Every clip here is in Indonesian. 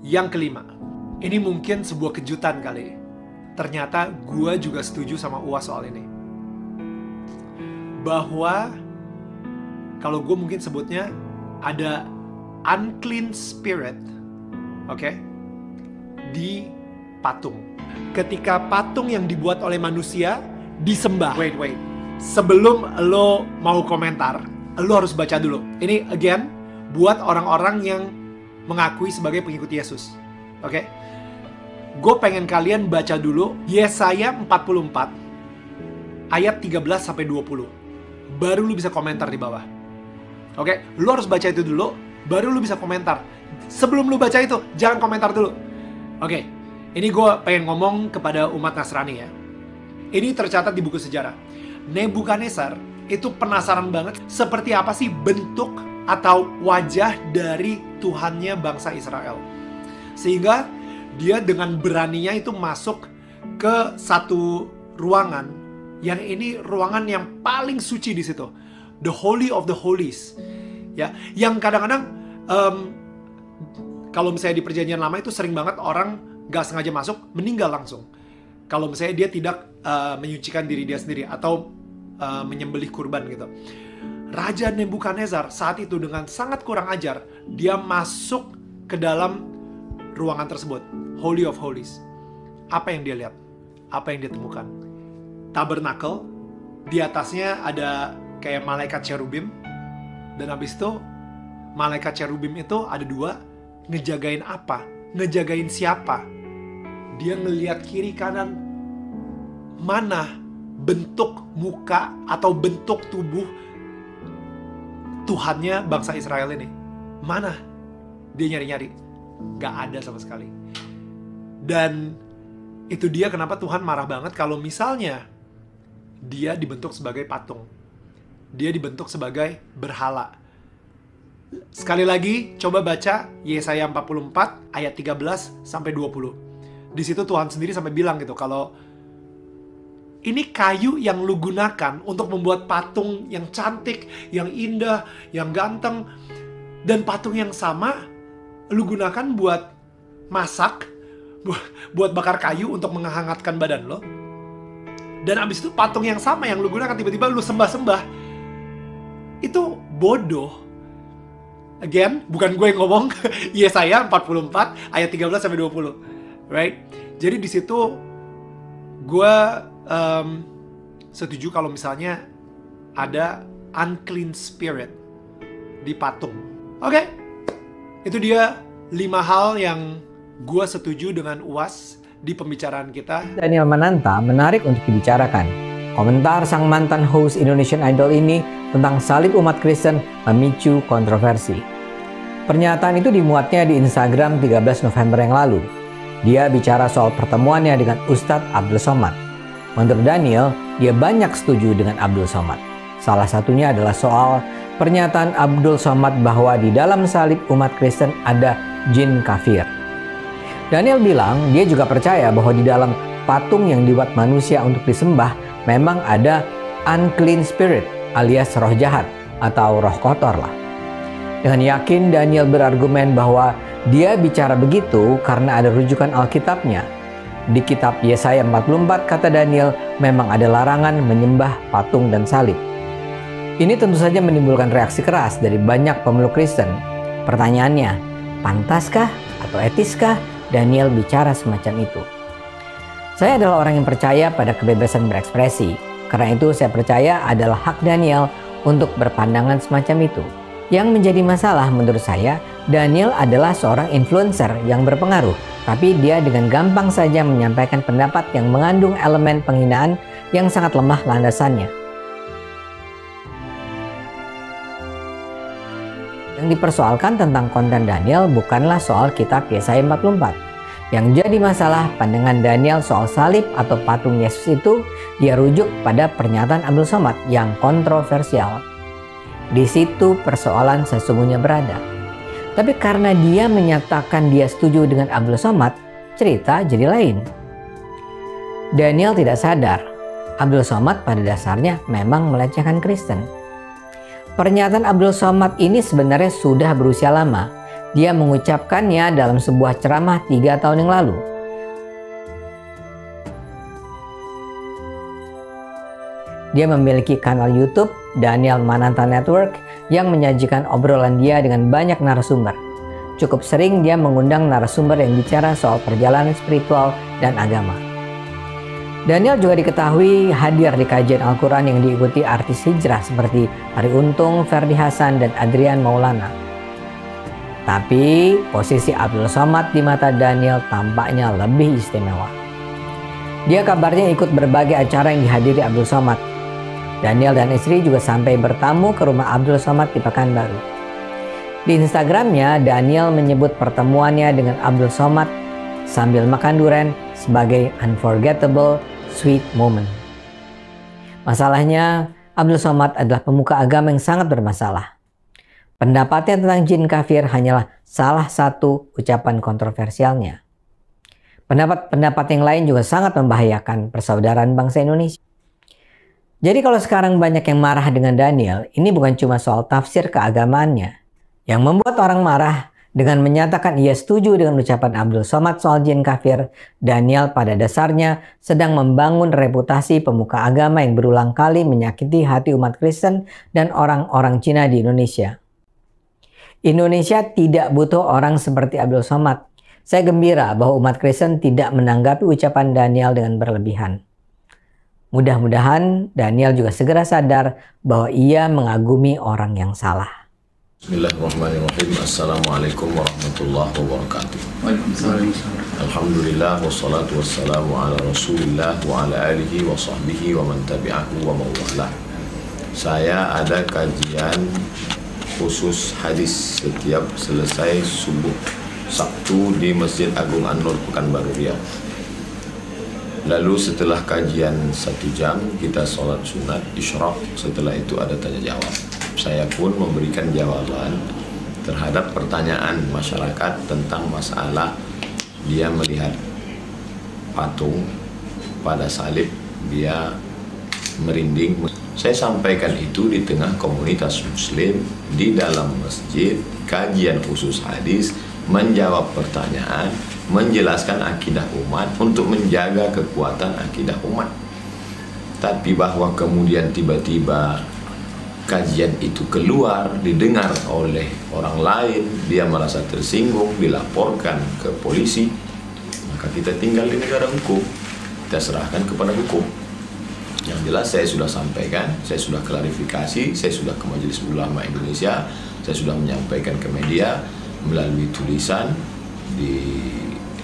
Yang kelima, ini mungkin sebuah kejutan kali. Ternyata gue juga setuju sama UAS soal ini. Bahwa, kalau gue mungkin sebutnya, ada unclean spirit, oke, di patung. Ketika patung yang dibuat oleh manusia disembah. Wait. Sebelum lo mau komentar, lo harus baca dulu. Ini again, buat orang-orang yang mengakui sebagai pengikut Yesus. Oke? Gue pengen kalian baca dulu Yesaya 44 ayat 13-20. Baru lu bisa komentar di bawah. Oke? Lu harus baca itu dulu, baru lu bisa komentar. Sebelum lu baca itu, jangan komentar dulu. Oke, ini gue pengen ngomong kepada umat Nasrani ya. Ini tercatat di buku sejarah. Nebukadnezar itu penasaran banget seperti apa sih bentuk atau wajah dari Tuhannya bangsa Israel. Sehingga dia dengan beraninya itu masuk ke satu ruangan yang ini ruangan yang paling suci di situ, the Holy of the Holies, ya. Yang kadang-kadang kalau misalnya di Perjanjian Lama itu sering banget orang gak sengaja masuk meninggal langsung. Kalau misalnya dia tidak menyucikan diri dia sendiri atau menyembelih kurban gitu. Raja Nebukadnezar saat itu dengan sangat kurang ajar, dia masuk ke dalam ruangan tersebut, Holy of Holies. Apa yang dia lihat? Apa yang dia temukan? Tabernakel, di atasnya ada kayak malaikat cherubim, dan habis itu malaikat cherubim itu ada dua, ngejagain apa? Ngejagain siapa? Dia ngelihat kiri kanan, mana bentuk muka atau bentuk tubuh Tuhannya bangsa Israel ini. Mana? Dia nyari-nyari. Gak ada sama sekali. Dan itu dia kenapa Tuhan marah banget kalau misalnya dia dibentuk sebagai patung. Dia dibentuk sebagai berhala. Sekali lagi, coba baca Yesaya 44 ayat 13-20. Di situ Tuhan sendiri sampai bilang gitu, kalau ini kayu yang lu gunakan untuk membuat patung yang cantik, yang indah, yang ganteng. Dan patung yang sama lu gunakan buat masak, buat bakar kayu untuk menghangatkan badan lo. Dan abis itu patung yang sama yang lu gunakan tiba-tiba lu sembah-sembah. Itu bodoh. Again, bukan gue yang ngomong. Yesaya 44 ayat 13-20. Right? Jadi di situ gue setuju kalau misalnya ada unclean spirit di patung. Oke, itu dia 5 hal yang gue setuju dengan UAS di pembicaraan kita. Daniel Mananta menarik untuk dibicarakan. Komentar sang mantan host Indonesian Idol ini tentang salib umat Kristen memicu kontroversi. Pernyataan itu dimuatnya di Instagram 13 November yang lalu. Dia bicara soal pertemuannya dengan Ustadz Abdul Somad. Menurut Daniel, dia banyak setuju dengan Abdul Somad. Salah satunya adalah soal pernyataan Abdul Somad bahwa di dalam salib umat Kristen ada jin kafir. Daniel bilang dia juga percaya bahwa di dalam patung yang dibuat manusia untuk disembah memang ada unclean spirit alias roh jahat atau roh kotor lah. Dengan yakin Daniel berargumen bahwa dia bicara begitu karena ada rujukan Alkitabnya. Di kitab Yesaya 44 kata Daniel memang ada larangan menyembah patung dan salib. Ini tentu saja menimbulkan reaksi keras dari banyak pemeluk Kristen. Pertanyaannya, pantaskah atau etiskah Daniel bicara semacam itu? Saya adalah orang yang percaya pada kebebasan berekspresi. Karena itu saya percaya adalah hak Daniel untuk berpandangan semacam itu. Yang menjadi masalah menurut saya, Daniel adalah seorang influencer yang berpengaruh. Tapi dia dengan gampang saja menyampaikan pendapat yang mengandung elemen penghinaan yang sangat lemah landasannya. Yang dipersoalkan tentang konten Daniel bukanlah soal kitab Yesaya 44. Yang jadi masalah pandangan Daniel soal salib atau patung Yesus itu dia rujuk pada pernyataan Abdul Somad yang kontroversial. Di situ persoalan sesungguhnya berada. Tapi karena dia menyatakan dia setuju dengan Abdul Somad, cerita jadi lain. Daniel tidak sadar, Abdul Somad pada dasarnya memang melecehkan Kristen. Pernyataan Abdul Somad ini sebenarnya sudah berusia lama. Dia mengucapkannya dalam sebuah ceramah 3 tahun yang lalu. Dia memiliki kanal YouTube Daniel Mananta Network yang menyajikan obrolan dia dengan banyak narasumber. Cukup sering dia mengundang narasumber yang bicara soal perjalanan spiritual dan agama. Daniel juga diketahui hadir di kajian Al-Quran yang diikuti artis hijrah seperti Ari Untung, Ferdi Hasan, dan Adrian Maulana. Tapi posisi Abdul Somad di mata Daniel tampaknya lebih istimewa. Dia kabarnya ikut berbagai acara yang dihadiri Abdul Somad. Daniel dan istri juga sampai bertamu ke rumah Abdul Somad di Pekanbaru. Di Instagramnya, Daniel menyebut pertemuannya dengan Abdul Somad sambil makan durian sebagai unforgettable sweet moment. Masalahnya, Abdul Somad adalah pemuka agama yang sangat bermasalah. Pendapatnya tentang jin kafir hanyalah salah satu ucapan kontroversialnya. Pendapat-pendapat yang lain juga sangat membahayakan persaudaraan bangsa Indonesia. Jadi kalau sekarang banyak yang marah dengan Daniel, ini bukan cuma soal tafsir keagamaannya. Yang membuat orang marah dengan menyatakan ia setuju dengan ucapan Abdul Somad soal jin kafir, Daniel pada dasarnya sedang membangun reputasi pemuka agama yang berulang kali menyakiti hati umat Kristen dan orang-orang Cina di Indonesia. Indonesia tidak butuh orang seperti Abdul Somad. Saya gembira bahwa umat Kristen tidak menanggapi ucapan Daniel dengan berlebihan. Mudah-mudahan Daniel juga segera sadar bahwa ia mengagumi orang yang salah. Bismillahirrahmanirrahim. Assalamualaikum warahmatullahi wabarakatuh. Waalaikumsalam. Alhamdulillah wassalatu wassalamu ala Rasulillah wa ala alihi wa sahbihi wa man tabi'ahu wa mawalah. Saya ada kajian khusus hadis setiap selesai subuh Sabtu di Masjid Agung An-Nur Pekanbaru Riau. Lalu setelah kajian 1 jam kita sholat sunat isyraq. Setelah itu ada tanya jawab. Saya pun memberikan jawaban terhadap pertanyaan masyarakat tentang masalah dia melihat patung pada salib, dia merinding. Saya sampaikan itu di tengah komunitas muslim di dalam masjid, kajian khusus hadis, menjawab pertanyaan, menjelaskan akidah umat untuk menjaga kekuatan akidah umat. Tapi bahwa kemudian tiba-tiba kajian itu keluar, didengar oleh orang lain, dia merasa tersinggung, dilaporkan ke polisi, maka kita tinggal di negara hukum, kita serahkan kepada hukum. Yang jelas saya sudah sampaikan, saya sudah klarifikasi, saya sudah ke Majelis Ulama Indonesia, saya sudah menyampaikan ke media melalui tulisan di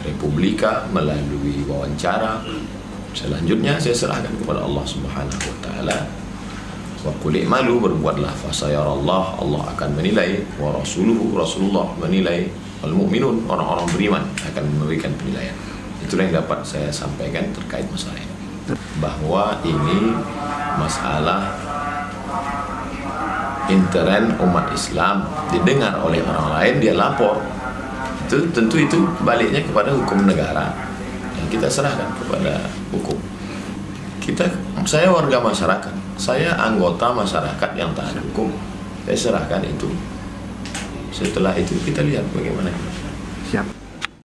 Republika, melalui wawancara. Selanjutnya saya serahkan kepada Allah Subhanahu wa taala. Wa qul i'malu, berbuatlah, fasayarallah, Allah akan menilai, wa rasuluhu, Rasulullah menilai, wal mu'minun, orang-orang beriman akan memberikan penilaian. Itulah yang dapat saya sampaikan terkait masalah ini. Bahwa ini masalah intern umat Islam didengar oleh orang lain, dia lapor. Tentu itu baliknya kepada hukum negara yang kita serahkan kepada hukum. Saya warga masyarakat, saya anggota masyarakat yang taat hukum, saya serahkan itu. Setelah itu kita lihat bagaimana. Siap.